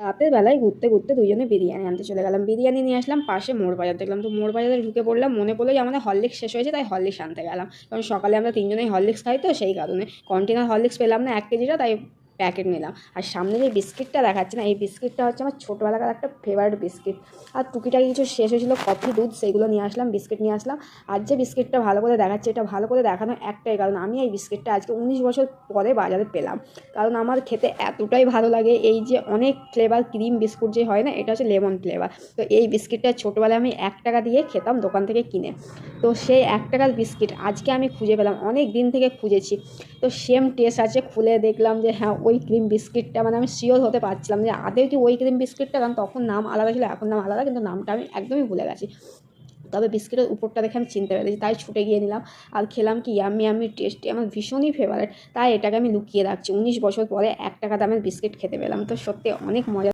রাতের বেলায় ঘুরতে ঘুরতে দুজনে বিরিয়ানি আনতে চলে গেলাম। বিরিয়ানি নিয়ে আসলাম পাশে মোড় বাজার দেখলাম, তো মোড় বাজারে ঢুকে পড়লাম। মনে পড়লো যে আমাদের হরলিক্স শেষ হয়েছে, তাই হরলিক্স আনতে গেলাম। কারণ সকালে আমরা তিনজনেই হরলিক্স খাই, তো সেই কারণে কন্টেনার হরলিক্স পেলাম না 1 কেজিটা, তাই প্যাকেট নিলাম। আর সামনে যে বিস্কিটটা দেখাচ্ছে না, এই বিস্কিটটা হচ্ছে আমার ছোটোবেলাকার একটা ফেভারিট বিস্কিট। আর টুকিটাকি কিছু শেষ হয়েছিলো, কফি দুধ, সেইগুলো নিয়ে আসলাম, বিস্কিট নিয়ে আসলাম। আর যে বিস্কিটটা ভালো করে দেখাচ্ছে, এটা ভালো করে দেখানো একটাই কারণ, আমি এই বিস্কিটটা আজকে 19 বছর পরে বাজারে পেলাম। কারণ আমার খেতে এতটাই ভালো লাগে। এই যে অনেক ফ্লেভার ক্রিম বিস্কুট যে হয় না, এটা হচ্ছে লেমন ফ্লেভার। তো এই বিস্কিটটা ছোটোবেলায় আমি 1 টাকা দিয়ে খেতাম দোকান থেকে কিনে। তো সেই 1 টাকার বিস্কিট আজকে আমি খুঁজে পেলাম, অনেক দিন থেকে খুঁজেছি। তো সেম টেস্ট আছে, খুলে দেখলাম যে হ্যাঁ ওই ক্রিম বিস্কিটটা, মানে আমি শিওর হতে পারছিলাম যে আদৌ কি ওই ক্রিম বিস্কিটটা, কারণ তখন নাম আলাদা ছিল, এখন নাম আলাদা, কিন্তু নামটা আমি একদমই ভুলে গেছি। তবে বিস্কিটের উপরটা দেখে আমি চিনতে পেরেছি, তাই ছুটে গিয়ে নিলাম। আর খেলাম, কি ইয়াম্মি ইয়াম্মি টেস্টি, আমার ভীষণই ফেভারিট। তাই এটাকে আমি লুকিয়ে রাখছি, 19 বছর পরে 1 টাকা দামের বিস্কিট খেতে পেলাম। তো সত্যি অনেক মজা।